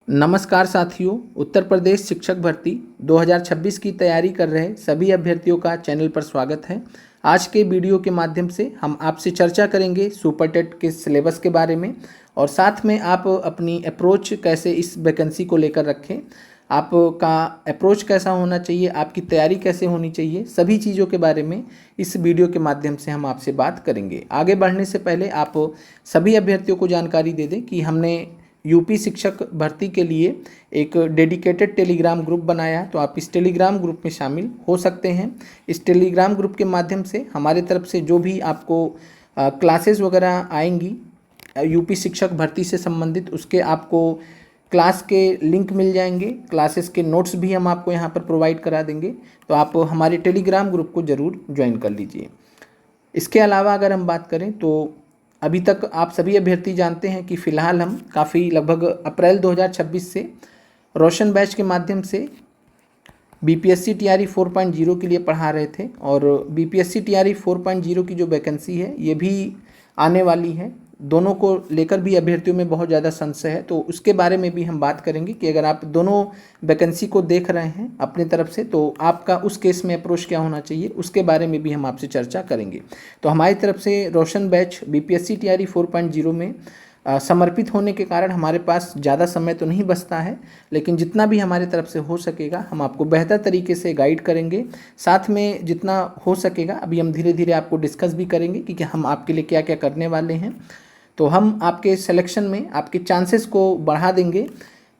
नमस्कार साथियों। उत्तर प्रदेश शिक्षक भर्ती 2026 की तैयारी कर रहे सभी अभ्यर्थियों का चैनल पर स्वागत है। आज के वीडियो के माध्यम से हम आपसे चर्चा करेंगे सुपर टेट के सिलेबस के बारे में और साथ में आप अपनी अप्रोच कैसे इस वैकेंसी को लेकर रखें, आपका अप्रोच कैसा होना चाहिए, आपकी तैयारी कैसे होनी चाहिए, सभी चीज़ों के बारे में इस वीडियो के माध्यम से हम आपसे बात करेंगे। आगे बढ़ने से पहले आप सभी अभ्यर्थियों को जानकारी दे दें कि हमने यूपी शिक्षक भर्ती के लिए एक डेडिकेटेड टेलीग्राम ग्रुप बनाया है, तो आप इस टेलीग्राम ग्रुप में शामिल हो सकते हैं। इस टेलीग्राम ग्रुप के माध्यम से हमारे तरफ से जो भी आपको क्लासेस वगैरह आएंगी यूपी शिक्षक भर्ती से संबंधित, उसके आपको क्लास के लिंक मिल जाएंगे। क्लासेस के नोट्स भी हम आपको यहाँ पर प्रोवाइड करा देंगे, तो आप हमारे टेलीग्राम ग्रुप को ज़रूर ज्वाइन कर लीजिए। इसके अलावा अगर हम बात करें तो अभी तक आप सभी अभ्यर्थी जानते हैं कि फ़िलहाल हम काफ़ी लगभग अप्रैल 2026 से रोशन बैच के माध्यम से बीपीएससी टीआरई 4.0 के लिए पढ़ा रहे थे और बीपीएससी टीआरई 4.0 की जो वैकेंसी है ये भी आने वाली है। दोनों को लेकर भी अभ्यर्थियों में बहुत ज़्यादा संशय है, तो उसके बारे में भी हम बात करेंगे कि अगर आप दोनों वैकेंसी को देख रहे हैं अपने तरफ से तो आपका उस केस में अप्रोच क्या होना चाहिए, उसके बारे में भी हम आपसे चर्चा करेंगे। तो हमारी तरफ से रोशन बैच बीपीएससी टीआरई 4.0 में समर्पित होने के कारण हमारे पास ज़्यादा समय तो नहीं बचता है, लेकिन जितना भी हमारे तरफ से हो सकेगा हम आपको बेहतर तरीके से गाइड करेंगे। साथ में जितना हो सकेगा अभी हम धीरे धीरे आपको डिस्कस भी करेंगे कि हम आपके लिए क्या क्या करने वाले हैं। तो हम आपके सिलेक्शन में आपके चांसेस को बढ़ा देंगे,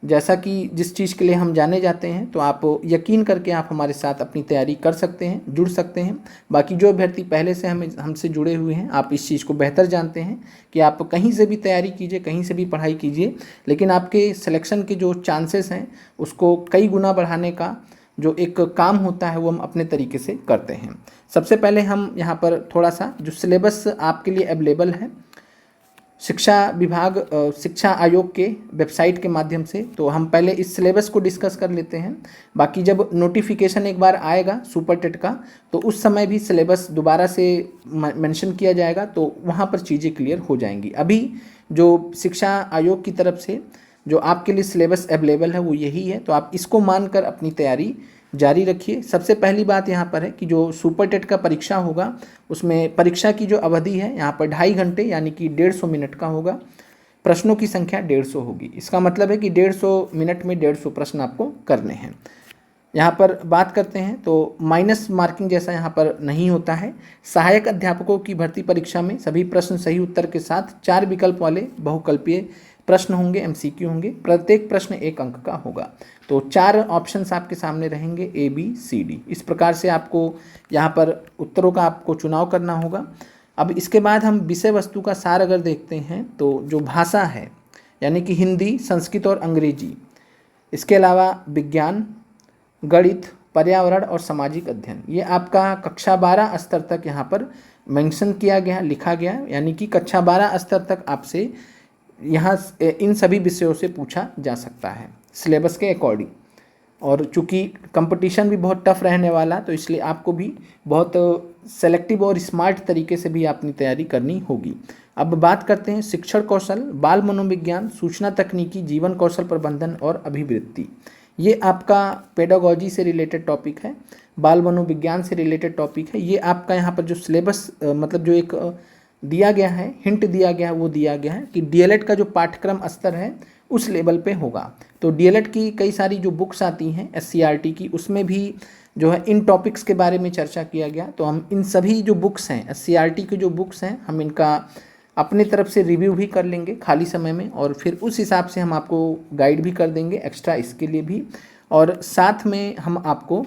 जैसा कि जिस चीज़ के लिए हम जाने जाते हैं, तो आप यकीन करके आप हमारे साथ अपनी तैयारी कर सकते हैं, जुड़ सकते हैं। बाकी जो अभ्यर्थी पहले से हमसे जुड़े हुए हैं, आप इस चीज़ को बेहतर जानते हैं कि आप कहीं से भी तैयारी कीजिए, कहीं से भी पढ़ाई कीजिए, लेकिन आपके सिलेक्शन के जो चांसेस हैं उसको कई गुना बढ़ाने का जो एक काम होता है वो हम अपने तरीके से करते हैं। सबसे पहले हम यहाँ पर थोड़ा सा जो सिलेबस आपके लिए अवेलेबल है शिक्षा विभाग शिक्षा आयोग के वेबसाइट के माध्यम से, तो हम पहले इस सिलेबस को डिस्कस कर लेते हैं। बाकी जब नोटिफिकेशन एक बार आएगा सुपर टेट का तो उस समय भी सिलेबस दोबारा से मेंशन किया जाएगा, तो वहाँ पर चीज़ें क्लियर हो जाएंगी। अभी जो शिक्षा आयोग की तरफ से जो आपके लिए सिलेबस अवेलेबल है वो यही है, तो आप इसको मानकर अपनी तैयारी जारी रखिए। सबसे पहली बात यहाँ पर है कि जो सुपर टेट का परीक्षा होगा उसमें परीक्षा की जो अवधि है यहाँ पर 2.5 घंटे यानी कि 150 मिनट का होगा। प्रश्नों की संख्या 150 होगी। इसका मतलब है कि 150 मिनट में 150 प्रश्न आपको करने हैं। यहाँ पर बात करते हैं तो माइनस मार्किंग जैसा यहाँ पर नहीं होता है। सहायक अध्यापकों की भर्ती परीक्षा में सभी प्रश्न सही उत्तर के साथ 4 विकल्प वाले बहुकल्पीय प्रश्न होंगे, एमसीक्यू होंगे। प्रत्येक प्रश्न 1 अंक का होगा, तो 4 ऑप्शंस आपके सामने रहेंगे ए बी सी डी। इस प्रकार से आपको यहाँ पर उत्तरों का आपको चुनाव करना होगा। अब इसके बाद हम विषय वस्तु का सार अगर देखते हैं तो जो भाषा है यानी कि हिंदी, संस्कृत और अंग्रेजी, इसके अलावा विज्ञान, गणित, पर्यावरण और सामाजिक अध्ययन, ये आपका कक्षा 12 स्तर तक यहाँ पर मेंशन किया गया, लिखा गया, यानी कि कक्षा 12 स्तर तक आपसे यहाँ इन सभी विषयों से पूछा जा सकता है सिलेबस के अकॉर्डिंग। और चूँकि कंपटीशन भी बहुत टफ रहने वाला, तो इसलिए आपको भी बहुत सेलेक्टिव और स्मार्ट तरीके से भी अपनी तैयारी करनी होगी। अब बात करते हैं शिक्षण कौशल, बाल मनोविज्ञान, सूचना तकनीकी, जीवन कौशल प्रबंधन और अभिवृत्ति। ये आपका पेडागोजी से रिलेटेड टॉपिक है, बाल मनोविज्ञान से रिलेटेड टॉपिक है। ये आपका यहाँ पर जो सिलेबस मतलब जो एक दिया गया है, हिंट दिया गया है, वो दिया गया है कि डीएलएड का जो पाठ्यक्रम स्तर है उस लेवल पे होगा। तो डीएलएड की कई सारी जो बुक्स आती हैं एससीईआरटी की, उसमें भी जो है इन टॉपिक्स के बारे में चर्चा किया गया। तो हम इन सभी जो बुक्स हैं एससीईआरटी की जो बुक्स हैं, हम इनका अपने तरफ से रिव्यू भी कर लेंगे खाली समय में, और फिर उस हिसाब से हम आपको गाइड भी कर देंगे एक्स्ट्रा इसके लिए भी। और साथ में हम आपको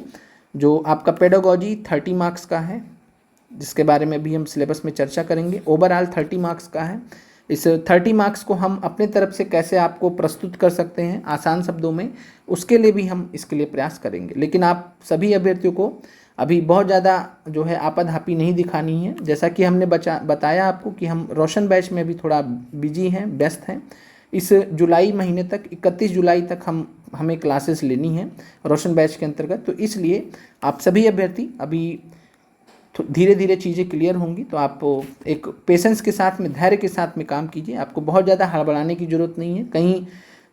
जो आपका पेडागोजी 30 मार्क्स का है, जिसके बारे में भी हम सिलेबस में चर्चा करेंगे, ओवरऑल 30 मार्क्स का है। इस 30 मार्क्स को हम अपने तरफ से कैसे आपको प्रस्तुत कर सकते हैं आसान शब्दों में, उसके लिए भी हम इसके लिए प्रयास करेंगे। लेकिन आप सभी अभ्यर्थियों को अभी बहुत ज़्यादा जो है आपाधापी नहीं दिखानी है। जैसा कि हमने बताया आपको कि हम रोशन बैच में भी थोड़ा बिजी हैं, व्यस्त हैं। इस जुलाई महीने तक 31 जुलाई तक हमें क्लासेस लेनी है रोशन बैच के अंतर्गत, तो इसलिए आप सभी अभ्यर्थी अभी धीरे धीरे चीज़ें क्लियर होंगी। तो आप एक पेशेंस के साथ में, धैर्य के साथ में काम कीजिए। आपको बहुत ज़्यादा हड़बड़ाने की ज़रूरत नहीं है। कहीं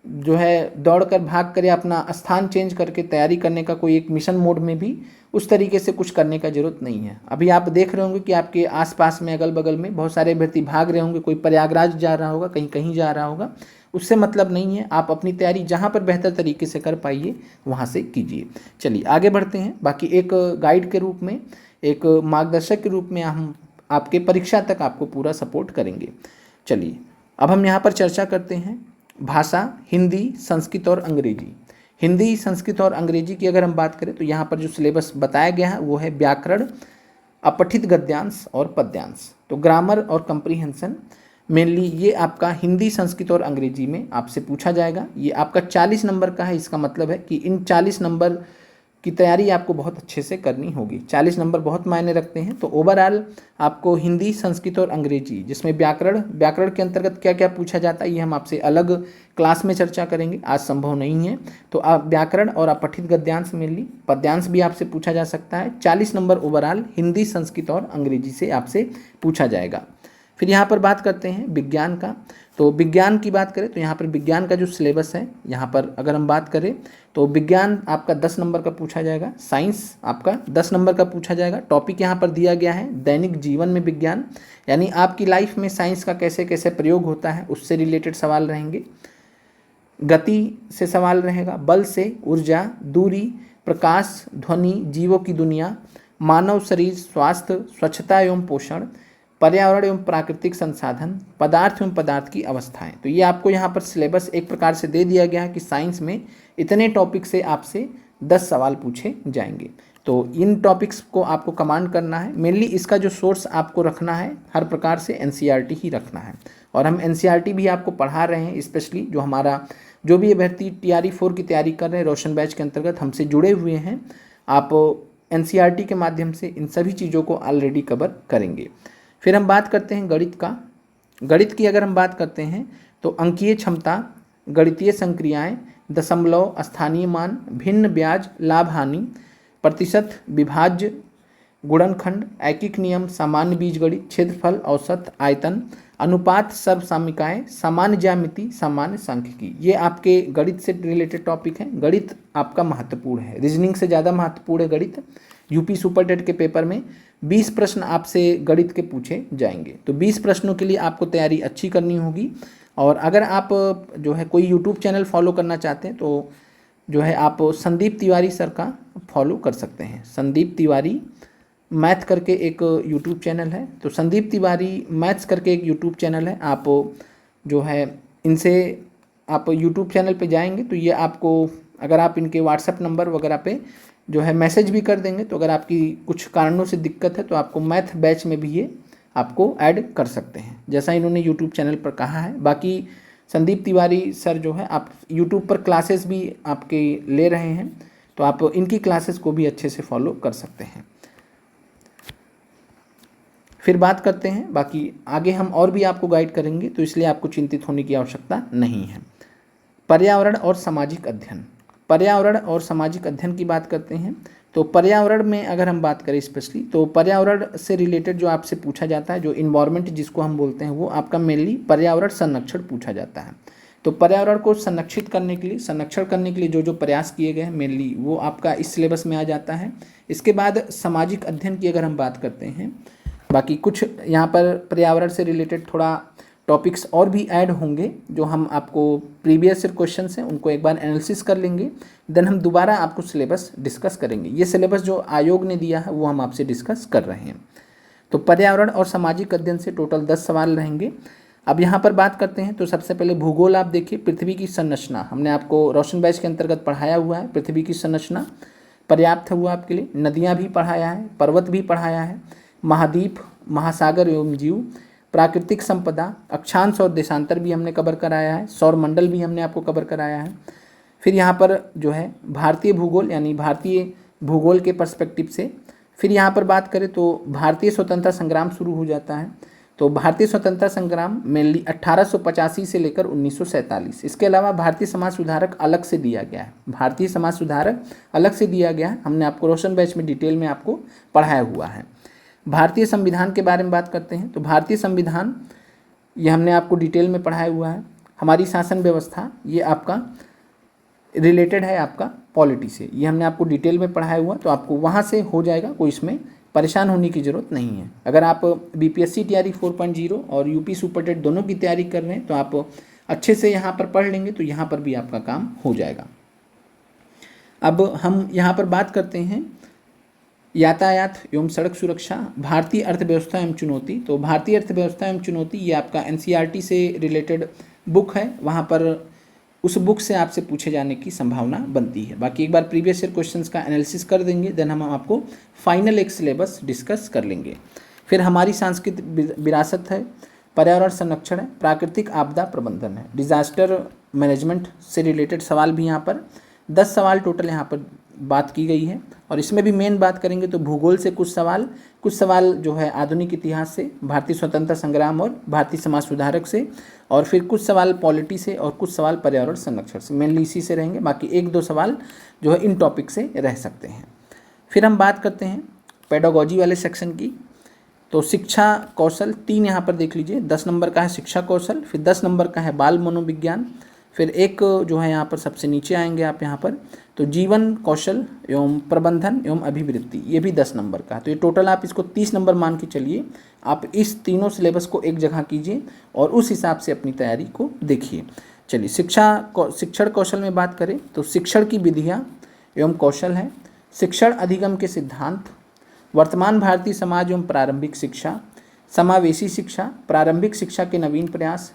जो है दौड़ कर भाग कर या अपना स्थान चेंज करके तैयारी करने का कोई एक मिशन मोड में भी उस तरीके से कुछ करने का ज़रूरत नहीं है। अभी आप देख रहे होंगे कि आपके आसपास में अगल बगल में बहुत सारे अभ्यर्थी भाग रहे होंगे, कोई प्रयागराज जा रहा होगा, कहीं कहीं जा रहा होगा, उससे मतलब नहीं है। आप अपनी तैयारी जहाँ पर बेहतर तरीके से कर पाइए वहाँ से कीजिए। चलिए आगे बढ़ते हैं। बाकी एक गाइड के रूप में, एक मार्गदर्शक के रूप में हम आपके परीक्षा तक आपको पूरा सपोर्ट करेंगे। चलिए अब हम यहाँ पर चर्चा करते हैं भाषा, हिंदी, संस्कृत और अंग्रेजी। हिंदी, संस्कृत और अंग्रेजी की अगर हम बात करें तो यहाँ पर जो सिलेबस बताया गया है वो है व्याकरण, अपठित गद्यांश और पद्यांश। तो ग्रामर और कंप्रीहेंशन मेनली ये आपका हिंदी, संस्कृत और अंग्रेजी में आपसे पूछा जाएगा। ये आपका 40 नंबर का है। इसका मतलब है कि इन 40 नंबर की तैयारी आपको बहुत अच्छे से करनी होगी। 40 नंबर बहुत मायने रखते हैं। तो ओवरऑल आपको हिंदी, संस्कृत और अंग्रेजी, जिसमें व्याकरण के अंतर्गत क्या क्या पूछा जाता है ये हम आपसे अलग क्लास में चर्चा करेंगे, आज संभव नहीं है। तो आप व्याकरण और अपठित गद्यांश मेनली, पद्यांश भी आपसे पूछा जा सकता है। 40 नंबर ओवरऑल हिंदी, संस्कृत और अंग्रेजी से आपसे पूछा जाएगा। फिर यहाँ पर बात करते हैं विज्ञान का। तो विज्ञान की बात करें तो यहाँ पर विज्ञान का जो सिलेबस है, यहाँ पर अगर हम बात करें तो विज्ञान आपका 10 नंबर का पूछा जाएगा। साइंस आपका 10 नंबर का पूछा जाएगा। टॉपिक यहाँ पर दिया गया है दैनिक जीवन में विज्ञान, यानी आपकी लाइफ में साइंस का कैसे कैसे प्रयोग होता है उससे रिलेटेड सवाल रहेंगे। गति से सवाल रहेगा, बल से, ऊर्जा, दूरी, प्रकाश, ध्वनि, जीवों की दुनिया, मानव शरीर, स्वास्थ्य, स्वच्छता एवं पोषण, पर्यावरण एवं प्राकृतिक संसाधन, पदार्थ एवं पदार्थ की अवस्थाएं। तो ये आपको यहाँ पर सिलेबस एक प्रकार से दे दिया गया है कि साइंस में इतने टॉपिक से आपसे 10 सवाल पूछे जाएंगे। तो इन टॉपिक्स को आपको कमांड करना है। मेनली इसका जो सोर्स आपको रखना है हर प्रकार से एनसीईआरटी ही रखना है, और हम एनसीईआरटी भी आपको पढ़ा रहे हैं। स्पेशली जो भी अभ्यर्थी TRE 4 की तैयारी कर रहे हैं रोशन बैच के अंतर्गत हमसे जुड़े हुए हैं, आप एनसीईआरटी के माध्यम से इन सभी चीज़ों को ऑलरेडी कवर करेंगे। फिर हम बात करते हैं गणित का। गणित की अगर हम बात करते हैं तो अंकीय क्षमता, गणितीय संक्रियाएं, दशमलव, स्थानीय मान, भिन्न ब्याज, लाभ हानि, प्रतिशत, विभाज्य, गुणनखंड, ऐकिक नियम, सामान्य बीजगणित, क्षेत्रफल, औसत, आयतन, अनुपात, सर्वसामयिकाएं, सामान्य ज्यामिति, सामान्य सांख्यिकी, ये आपके गणित से रिलेटेड टॉपिक हैं। गणित आपका महत्वपूर्ण है, रीजनिंग से ज़्यादा महत्वपूर्ण है गणित। यूपी सुपर टेट के पेपर में 20 प्रश्न आपसे गणित के पूछे जाएंगे। तो 20 प्रश्नों के लिए आपको तैयारी अच्छी करनी होगी। और अगर आप जो है कोई यूट्यूब चैनल फॉलो करना चाहते हैं तो जो है आप संदीप तिवारी सर का फॉलो कर सकते हैं। संदीप तिवारी मैथ करके एक यूट्यूब चैनल है, तो संदीप तिवारी मैथ्स करके एक यूट्यूब चैनल है। आप जो है इनसे आप यूट्यूब चैनल पे जाएंगे तो ये आपको, अगर आप इनके व्हाट्सएप नंबर वगैरह पे जो है मैसेज भी कर देंगे, तो अगर आपकी कुछ कारणों से दिक्कत है तो आपको मैथ बैच में भी ये आपको ऐड कर सकते हैं, जैसा इन्होंने यूट्यूब चैनल पर कहा है। बाकी संदीप तिवारी सर जो है आप यूट्यूब पर क्लासेस भी आपके ले रहे हैं, तो आप इनकी क्लासेस को भी अच्छे से फॉलो कर सकते हैं। फिर बात करते हैं, बाकी आगे हम और भी आपको गाइड करेंगे, तो इसलिए आपको चिंतित होने की आवश्यकता नहीं है। पर्यावरण और सामाजिक अध्ययन। पर्यावरण और सामाजिक अध्ययन की बात करते हैं तो पर्यावरण में अगर हम बात करें स्पेशली, तो पर्यावरण से रिलेटेड जो आपसे पूछा जाता है, जो इन्वायरमेंट जिसको हम बोलते हैं, वो आपका मेनली पर्यावरण संरक्षण पूछा जाता है। तो पर्यावरण को संरक्षित करने के लिए, संरक्षण करने के लिए जो जो प्रयास किए गए हैं मेनली वो आपका इस सिलेबस में आ जाता है। इसके बाद सामाजिक अध्ययन की अगर हम बात करते हैं, बाकी कुछ यहाँ पर पर्यावरण से रिलेटेड थोड़ा टॉपिक्स और भी ऐड होंगे, जो हम आपको प्रीवियस ईयर क्वेश्चंस हैं उनको एक बार एनालिसिस कर लेंगे, देन हम दोबारा आपको सिलेबस डिस्कस करेंगे। ये सिलेबस जो आयोग ने दिया है वो हम आपसे डिस्कस कर रहे हैं। तो पर्यावरण और सामाजिक अध्ययन से टोटल 10 सवाल रहेंगे। अब यहाँ पर बात करते हैं तो सबसे पहले भूगोल आप देखिए, पृथ्वी की संरचना हमने आपको रोशन बैच के अंतर्गत पढ़ाया हुआ है। पृथ्वी की संरचना पर्याप्त हुआ आपके लिए। नदियाँ भी पढ़ाया है, पर्वत भी पढ़ाया है, महाद्वीप, महासागर एवं जीव, प्राकृतिक संपदा, अक्षांश और देशांतर भी हमने कवर कराया है, सौर मंडल भी हमने आपको कवर कराया है। फिर यहाँ पर जो है भारतीय भूगोल, यानी भारतीय भूगोल के पर्सपेक्टिव से। फिर यहाँ पर बात करें तो भारतीय स्वतंत्रता संग्राम शुरू हो जाता है। तो भारतीय स्वतंत्रता संग्राम मेनली 1885 से लेकर 1947। इसके अलावा भारतीय समाज सुधारक अलग से दिया गया है, भारतीय समाज सुधारक अलग से दिया गया है, हमने आपको रोशन बैच में डिटेल में आपको पढ़ाया हुआ है। भारतीय संविधान के बारे में बात करते हैं तो भारतीय संविधान ये हमने आपको डिटेल में पढ़ाया हुआ है। हमारी शासन व्यवस्था, ये आपका रिलेटेड है आपका पॉलिटी से, ये हमने आपको डिटेल में पढ़ाया हुआ, तो आपको वहाँ से हो जाएगा, कोई इसमें परेशान होने की ज़रूरत नहीं है। अगर आप बीपीएससी तैयारी 4.0 और यूपी सुपरटेट दोनों की तैयारी कर रहे हैं तो आप अच्छे से यहाँ पर पढ़ लेंगे तो यहाँ पर भी आपका काम हो जाएगा। अब हम यहाँ पर बात करते हैं यातायात एवं सड़क सुरक्षा, भारतीय अर्थव्यवस्था एवं चुनौती। तो भारतीय अर्थव्यवस्था एवं चुनौती ये आपका एनसीईआरटी से रिलेटेड बुक है, वहाँ पर उस बुक से आपसे पूछे जाने की संभावना बनती है। बाकी एक बार प्रीवियस ईयर क्वेश्चंस का एनालिसिस कर देंगे, देन हम आपको फाइनल एक सिलेबस डिस्कस कर लेंगे। फिर हमारी सांस्कृतिक विरासत है, पर्यावरण संरक्षण है, प्राकृतिक आपदा प्रबंधन है, डिजास्टर मैनेजमेंट से रिलेटेड सवाल भी यहाँ पर 10 सवाल टोटल यहाँ पर बात की गई है। और इसमें भी मेन बात करेंगे तो भूगोल से कुछ सवाल जो है आधुनिक इतिहास से, भारतीय स्वतंत्रता संग्राम और भारतीय समाज सुधारक से, और फिर कुछ सवाल पॉलिटी से और कुछ सवाल पर्यावरण संरक्षण से, मेनली इसी से रहेंगे। बाकी 1-2 सवाल जो है इन टॉपिक से रह सकते हैं। फिर हम बात करते हैं पेडागोजी वाले सेक्शन की। तो शिक्षा कौशल 3 यहाँ पर देख लीजिए, 10 नंबर का है शिक्षा कौशल, फिर 10 नंबर का है बाल मनोविज्ञान, फिर एक जो है यहाँ पर सबसे नीचे आएंगे आप यहाँ पर तो जीवन कौशल एवं प्रबंधन एवं अभिवृत्ति, ये भी 10 नंबर का है। तो ये टोटल आप इसको 30 नंबर मान के चलिए। आप इस तीनों सिलेबस को एक जगह कीजिए और उस हिसाब से अपनी तैयारी को देखिए। चलिए शिक्षण कौशल में बात करें तो शिक्षण की विधियाँ एवं कौशल हैं, शिक्षण अधिगम के सिद्धांत, वर्तमान भारतीय समाज एवं प्रारंभिक शिक्षा, समावेशी शिक्षा, प्रारंभिक शिक्षा के नवीन प्रयास,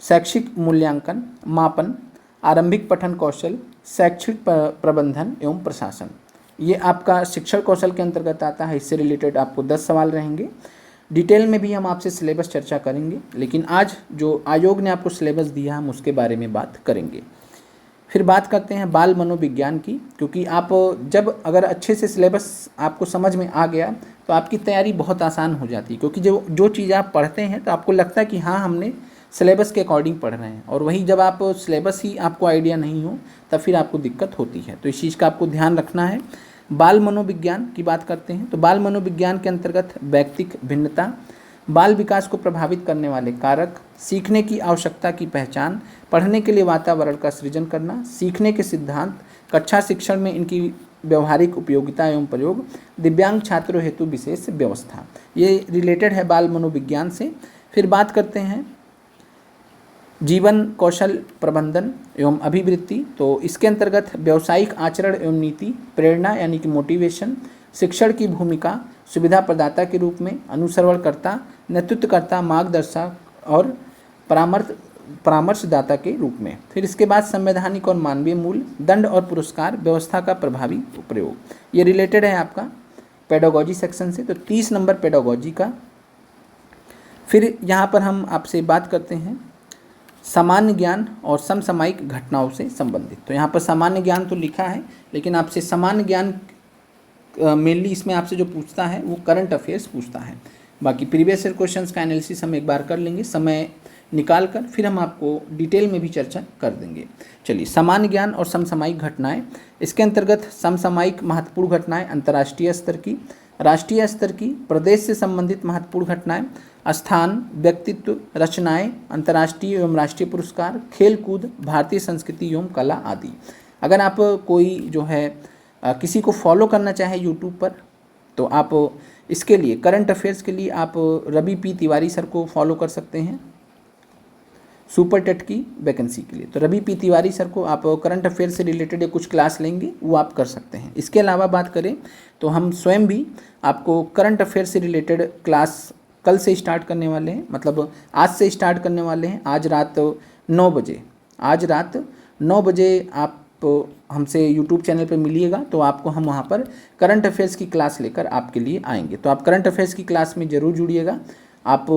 शैक्षिक मूल्यांकन मापन, आरंभिक पठन कौशल, शैक्षिक प्रबंधन एवं प्रशासन, ये आपका शिक्षण कौशल के अंतर्गत आता है। इससे रिलेटेड आपको 10 सवाल रहेंगे। डिटेल में भी हम आपसे सिलेबस चर्चा करेंगे, लेकिन आज जो आयोग ने आपको सिलेबस दिया हम उसके बारे में बात करेंगे। फिर बात करते हैं बाल मनोविज्ञान की, क्योंकि आप जब अगर अच्छे से सिलेबस आपको समझ में आ गया तो आपकी तैयारी बहुत आसान हो जाती है, क्योंकि जो चीज़ आप पढ़ते हैं तो आपको लगता है कि हाँ हमने सिलेबस के अकॉर्डिंग पढ़ रहे हैं, और वही जब आप सिलेबस ही आपको आइडिया नहीं हो तब फिर आपको दिक्कत होती है। तो इस चीज़ का आपको ध्यान रखना है। बाल मनोविज्ञान की बात करते हैं तो बाल मनोविज्ञान के अंतर्गत व्यक्तिक भिन्नता, बाल विकास को प्रभावित करने वाले कारक, सीखने की आवश्यकता की पहचान, पढ़ने के लिए वातावरण का सृजन करना, सीखने के सिद्धांत, कक्षा शिक्षण में इनकी व्यवहारिक उपयोगिता एवं प्रयोग, दिव्यांग छात्रों हेतु विशेष व्यवस्था, ये रिलेटेड है बाल मनोविज्ञान से। फिर बात करते हैं जीवन कौशल प्रबंधन एवं अभिवृत्ति। तो इसके अंतर्गत व्यावसायिक आचरण एवं नीति, प्रेरणा यानी कि मोटिवेशन, शिक्षण की भूमिका, सुविधा प्रदाता के रूप में, अनुसरणकर्ता, नेतृत्वकर्ता, मार्गदर्शक और परामर्शदाता के रूप में। फिर इसके बाद संवैधानिक और मानवीय मूल्य, दंड और पुरस्कार, व्यवस्था का प्रभावी प्रयोग, ये रिलेटेड है आपका पेडागोजी सेक्शन से। तो 30 नंबर पेडागोजी का। फिर यहाँ पर हम आपसे बात करते हैं सामान्य ज्ञान और समसामयिक घटनाओं से संबंधित। तो यहाँ पर सामान्य ज्ञान तो लिखा है, लेकिन आपसे सामान्य ज्ञान मेनली इसमें आपसे जो पूछता है वो करंट अफेयर्स पूछता है। बाकी प्रीवियस ईयर क्वेश्चंस का एनालिसिस हम एक बार कर लेंगे समय निकाल कर, फिर हम आपको डिटेल में भी चर्चा कर देंगे। चलिए, सामान्य ज्ञान और समसामयिक घटनाएं। इसके अंतर्गत समसामयिक महत्वपूर्ण घटनाएं अंतर्राष्ट्रीय स्तर की, राष्ट्रीय स्तर की, प्रदेश से संबंधित महत्वपूर्ण घटनाएं, स्थान, व्यक्तित्व, रचनाएं, अंतर्राष्ट्रीय एवं राष्ट्रीय पुरस्कार, खेल कूद, भारतीय संस्कृति एवं कला आदि। अगर आप कोई जो है किसी को फॉलो करना चाहे यूट्यूब पर, तो आप इसके लिए करंट अफेयर्स के लिए आप रवि पी तिवारी सर को फॉलो कर सकते हैं सुपर टेट की वैकेंसी के लिए। तो रवि पी तिवारी सर को आप करंट अफेयर से रिलेटेड कुछ क्लास लेंगे वो आप कर सकते हैं। इसके अलावा बात करें तो हम स्वयं भी आपको करंट अफेयर से रिलेटेड क्लास कल से स्टार्ट करने वाले हैं, मतलब आज से स्टार्ट करने वाले हैं। आज रात 9 बजे आप हमसे यूट्यूब चैनल पर मिलिएगा, तो आपको हम वहाँ पर करंट अफेयर्स की क्लास लेकर आपके लिए आएंगे। तो आप करंट अफेयर्स की क्लास में ज़रूर जुड़िएगा। आप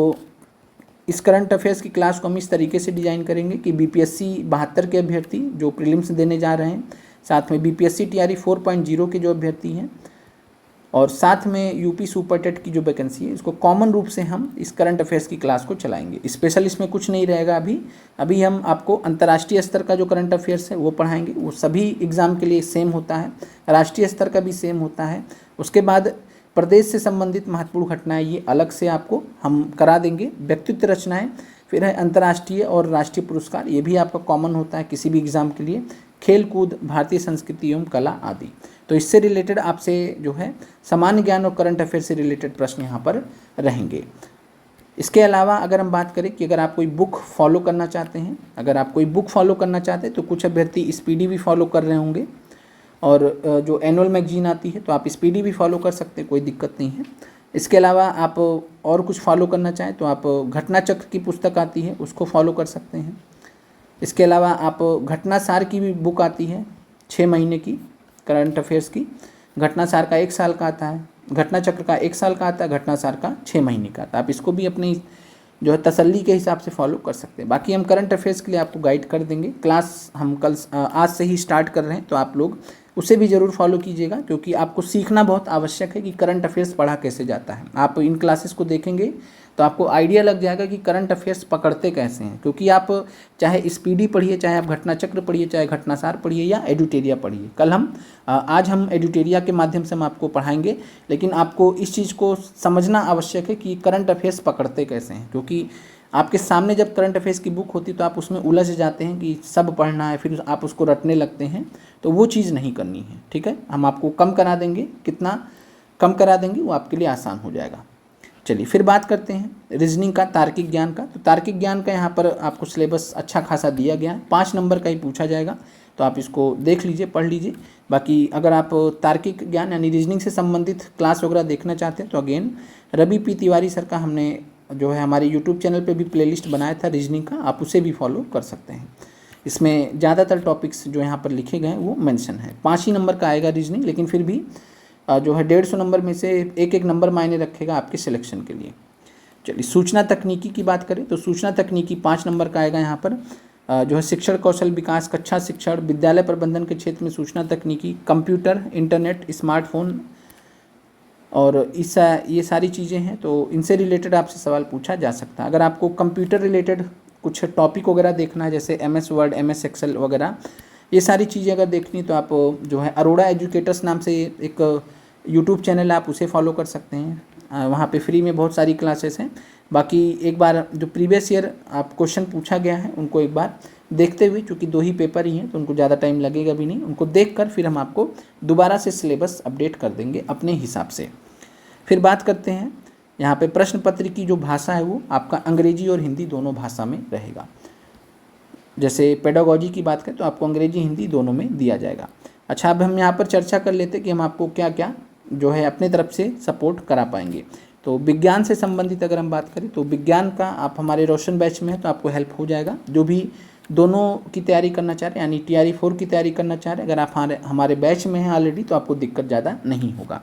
इस करंट अफेयर्स की क्लास को हम इस तरीके से डिज़ाइन करेंगे कि बीपीएससी 72 के अभ्यर्थी जो प्रीलिम्स देने जा रहे हैं, साथ में बीपीएससी टीआरई 4.0 के जो अभ्यर्थी हैं, और साथ में यूपी सुपर टेट की जो वैकेंसी है, इसको कॉमन रूप से हम इस करंट अफेयर्स की क्लास को चलाएंगे। स्पेशल इसमें कुछ नहीं रहेगा। अभी हम आपको अंतर्राष्ट्रीय स्तर का जो करंट अफेयर्स है वो पढ़ाएंगे। वो सभी एग्ज़ाम के लिए सेम होता है, राष्ट्रीय स्तर का भी सेम होता है। उसके बाद प्रदेश से संबंधित महत्वपूर्ण घटनाएं ये अलग से आपको हम करा देंगे। व्यक्तित्व रचनाएं, फिर है अंतर्राष्ट्रीय और राष्ट्रीय पुरस्कार, ये भी आपका कॉमन होता है किसी भी एग्ज़ाम के लिए। खेल कूद, भारतीय संस्कृति एवं कला आदि। तो इससे रिलेटेड आपसे जो है सामान्य ज्ञान और करंट अफेयर से रिलेटेड प्रश्न यहाँ पर रहेंगे। इसके अलावा अगर हम बात करें कि अगर आप कोई बुक फॉलो करना चाहते हैं, अगर आप कोई बुक फॉलो करना चाहते हैं तो कुछ अभ्यर्थी स्पीडी भी फॉलो कर रहे होंगे, और जो एनुअल मैगजीन आती है तो आप स्पीडी भी फॉलो कर सकते हैं, कोई दिक्कत नहीं है। इसके अलावा आप और कुछ फॉलो करना चाहें तो आप घटना चक्र की पुस्तक आती है उसको फॉलो कर सकते हैं। इसके अलावा आप घटना सार की भी बुक आती है 6 महीने की, करंट अफेयर्स की। घटना सार का 1 साल का आता है, घटना चक्र का 1 साल का आता है, घटना सार का 6 महीने का आता है। आप इसको भी अपनी जो है तसल्ली के हिसाब से फॉलो कर सकते हैं। बाकी हम करंट अफेयर्स के लिए आपको गाइड कर देंगे। क्लास हम कल आज से ही स्टार्ट कर रहे हैं, तो आप लोग उसे भी ज़रूर फॉलो कीजिएगा, क्योंकि आपको सीखना बहुत आवश्यक है कि करंट अफेयर्स पढ़ा कैसे जाता है। आप इन क्लासेस को देखेंगे तो आपको आइडिया लग जाएगा कि करंट अफेयर्स पकड़ते कैसे हैं, क्योंकि आप चाहे स्पीडी पढ़िए, चाहे आप घटना चक्र पढ़िए, चाहे घटनासार पढ़िए या एडिटोरिया पढ़िए। आज हम एडिटोरिया के माध्यम से हम आपको पढ़ाएंगे, लेकिन आपको इस चीज़ को समझना आवश्यक है कि करंट अफेयर्स पकड़ते कैसे हैं, क्योंकि आपके सामने जब करंट अफेयर्स की बुक होती है तो आप उसमें उलझ जाते हैं कि सब पढ़ना है, फिर आप उसको रटने लगते हैं, तो वो चीज़ नहीं करनी है। ठीक है, हम आपको कम करा देंगे, कितना कम करा देंगे वो आपके लिए आसान हो जाएगा। चलिए फिर बात करते हैं रीजनिंग का, तार्किक ज्ञान का। तो तार्किक ज्ञान का यहाँ पर आपको सिलेबस अच्छा खासा दिया गया है, 5 नंबर का ही पूछा जाएगा, तो आप इसको देख लीजिए, पढ़ लीजिए। बाकी अगर आप तार्किक ज्ञान यानी रीजनिंग से संबंधित क्लास वगैरह देखना चाहते हैं तो again Ravi P Tiwari sir का हमने जो है हमारे यूट्यूब चैनल पे भी प्लेलिस्ट बनाया था रीजनिंग का, आप उसे भी फॉलो कर सकते हैं। इसमें ज़्यादातर टॉपिक्स जो यहाँ पर लिखे गए हैं वो मेंशन है। 5 ही नंबर का आएगा रीजनिंग, लेकिन फिर भी जो है 150 नंबर में से एक नंबर मायने रखेगा आपके सिलेक्शन के लिए। चलिए सूचना तकनीकी की बात करें तो सूचना तकनीकी 5 नंबर का आएगा यहाँ पर। जो है शिक्षण कौशल विकास, कक्षा शिक्षण, विद्यालय प्रबंधन के क्षेत्र में सूचना तकनीकी, कंप्यूटर, इंटरनेट, स्मार्टफोन और ये सारी चीज़ें हैं, तो इनसे रिलेटेड आपसे सवाल पूछा जा सकता है। अगर आपको कंप्यूटर रिलेटेड कुछ टॉपिक वगैरह देखना है, जैसे MS वर्ड, MS एक्सेल वगैरह, ये सारी चीज़ें अगर देखनी है तो आप जो है अरोड़ा एजुकेटर्स नाम से एक यूट्यूब चैनल है, आप उसे फॉलो कर सकते हैं। वहाँ पे फ्री में बहुत सारी क्लासेस हैं। बाकी एक बार जो प्रीवियस ईयर आप क्वेश्चन पूछा गया है उनको एक बार देखते हुए, चूँकि 2 ही पेपर ही हैं तो उनको ज़्यादा टाइम लगेगा भी नहीं, उनको देखकर फिर हम आपको दोबारा से सिलेबस अपडेट कर देंगे अपने हिसाब से। फिर बात करते हैं यहाँ पे प्रश्न पत्र की जो भाषा है वो आपका अंग्रेजी और हिंदी दोनों भाषा में रहेगा। जैसे पेडागोजी की बात करें तो आपको अंग्रेजी हिंदी दोनों में दिया जाएगा। अच्छा, अब हम यहाँ पर चर्चा कर लेते हैं कि हम आपको क्या क्या जो है अपने तरफ से सपोर्ट करा पाएंगे। तो विज्ञान से संबंधित अगर हम बात करें तो विज्ञान का आप हमारे रोशन बैच में है तो आपको हेल्प हो जाएगा। जो भी दोनों की तैयारी करना चाह रहे हैं यानी TRE 4 की तैयारी करना चाह रहे हैं, अगर आप हमारे बैच में हैं ऑलरेडी तो आपको दिक्कत ज़्यादा नहीं होगा।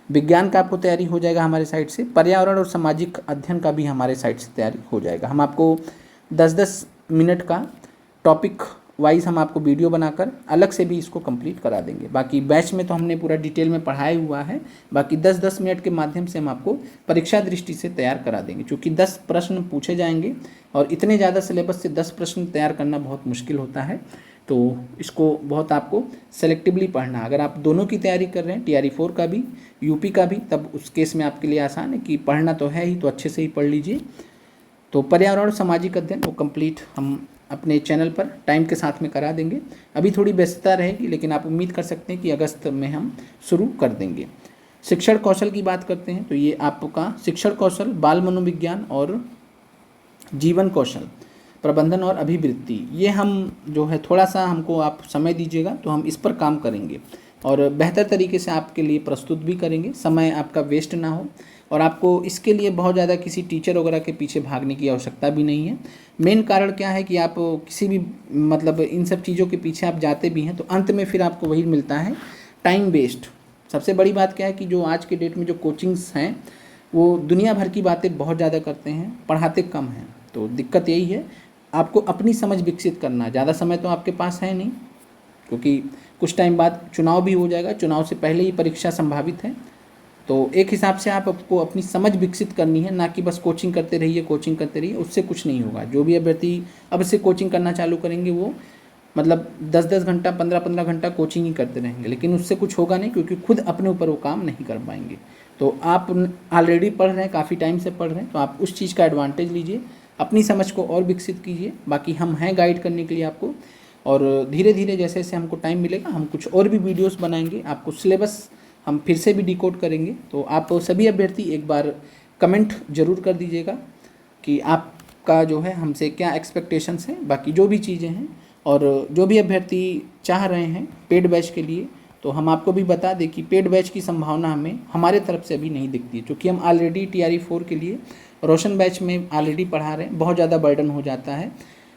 विज्ञान का आपको तैयारी हो जाएगा हमारे साइड से। पर्यावरण और सामाजिक अध्ययन का भी हमारे साइड से तैयारी हो जाएगा। हम आपको 10-10 मिनट का टॉपिक वाइज हम आपको वीडियो बनाकर अलग से भी इसको कंप्लीट करा देंगे। बाकी बैच में तो हमने पूरा डिटेल में पढ़ाया हुआ है, बाकी 10-10 मिनट के माध्यम से हम आपको परीक्षा दृष्टि से तैयार करा देंगे। क्योंकि 10 प्रश्न पूछे जाएंगे और इतने ज़्यादा सिलेबस से 10 प्रश्न तैयार करना बहुत मुश्किल होता है, तो इसको बहुत आपको सेलेक्टिवली पढ़ना। अगर आप दोनों की तैयारी कर रहे हैं, TRE 4 का भी, UP का भी, तब उस केस में आपके लिए आसान है कि पढ़ना तो है ही, तो अच्छे से ही पढ़ लीजिए। तो पर्यावरण और सामाजिक अध्ययन वो कंप्लीट हम अपने चैनल पर टाइम के साथ में करा देंगे। अभी थोड़ी व्यस्तता रहेगी, लेकिन आप उम्मीद कर सकते हैं कि अगस्त में हम शुरू कर देंगे। शिक्षण कौशल की बात करते हैं तो ये आपका शिक्षण कौशल, बाल मनोविज्ञान और जीवन कौशल, प्रबंधन और अभिवृत्ति, ये हम जो है थोड़ा सा हमको आप समय दीजिएगा तो हम इस पर काम करेंगे और बेहतर तरीके से आपके लिए प्रस्तुत भी करेंगे, समय आपका वेस्ट ना हो। और आपको इसके लिए बहुत ज़्यादा किसी टीचर वगैरह के पीछे भागने की आवश्यकता भी नहीं है। मेन कारण क्या है कि आप किसी भी मतलब इन सब चीज़ों के पीछे आप जाते भी हैं तो अंत में फिर आपको वही मिलता है, टाइम वेस्ट। सबसे बड़ी बात क्या है कि जो आज के डेट में जो कोचिंग्स हैं वो दुनिया भर की बातें बहुत ज़्यादा करते हैं, पढ़ाते कम हैं। तो दिक्कत यही है, आपको अपनी समझ विकसित करना। ज़्यादा समय तो आपके पास है नहीं, क्योंकि कुछ टाइम बाद चुनाव भी हो जाएगा, चुनाव से पहले ही परीक्षा संभावित है। तो एक हिसाब से आपको अपनी समझ विकसित करनी है, ना कि बस कोचिंग करते रहिए, उससे कुछ नहीं होगा। जो भी अभ्यर्थी अब से कोचिंग करना चालू करेंगे वो मतलब 10-10 घंटा, 15-15 घंटा कोचिंग ही करते रहेंगे, लेकिन उससे कुछ होगा नहीं, क्योंकि खुद अपने ऊपर वो काम नहीं कर पाएंगे। तो आप ऑलरेडी पढ़ रहे हैं, काफ़ी टाइम से पढ़ रहे हैं, तो आप उस चीज़ का एडवांटेज लीजिए, अपनी समझ को और विकसित कीजिए। बाकी हम हैं गाइड करने के लिए आपको, और धीरे धीरे जैसे जैसे हमको टाइम मिलेगा हम कुछ और भी वीडियोस बनाएंगे, आपको सिलेबस हम फिर से भी डिकोड करेंगे। तो आप सभी अभ्यर्थी एक बार कमेंट जरूर कर दीजिएगा कि आपका जो है हमसे क्या एक्सपेक्टेशंस हैं, बाकी जो भी चीज़ें हैं। और जो भी अभ्यर्थी चाह रहे हैं पेड बैच के लिए, तो हम आपको भी बता दें कि पेड बैच की संभावना हमें हमारे तरफ से अभी नहीं दिखती है, क्योंकि हम ऑलरेडी TRE 4 के लिए रोशन बैच में ऑलरेडी पढ़ा रहे हैं। बहुत ज़्यादा बर्डन हो जाता है,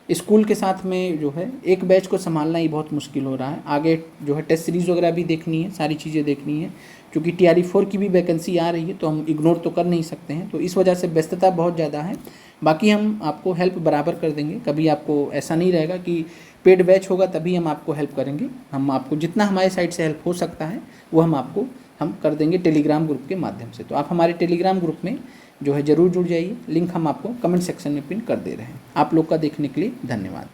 स्कूल के साथ में जो है एक बैच को संभालना ही बहुत मुश्किल हो रहा है। आगे जो है टेस्ट सीरीज़ वगैरह भी देखनी है, सारी चीज़ें देखनी है, क्योंकि TRE 4 की भी वैकेंसी आ रही है, तो हम इग्नोर तो कर नहीं सकते हैं। तो इस वजह से व्यस्तता बहुत ज़्यादा है। बाकी हम आपको हेल्प बराबर कर देंगे, कभी आपको ऐसा नहीं रहेगा कि पेड बैच होगा तभी हम आपको हेल्प करेंगे। हम आपको जितना हमारे साइड से हेल्प हो सकता है वो हम कर देंगे टेलीग्राम ग्रुप के माध्यम से। तो आप हमारे टेलीग्राम ग्रुप में जो है ज़रूर जुड़ जाइए, लिंक हम आपको कमेंट सेक्शन में पिन कर दे रहे हैं। आप लोग का देखने के लिए धन्यवाद।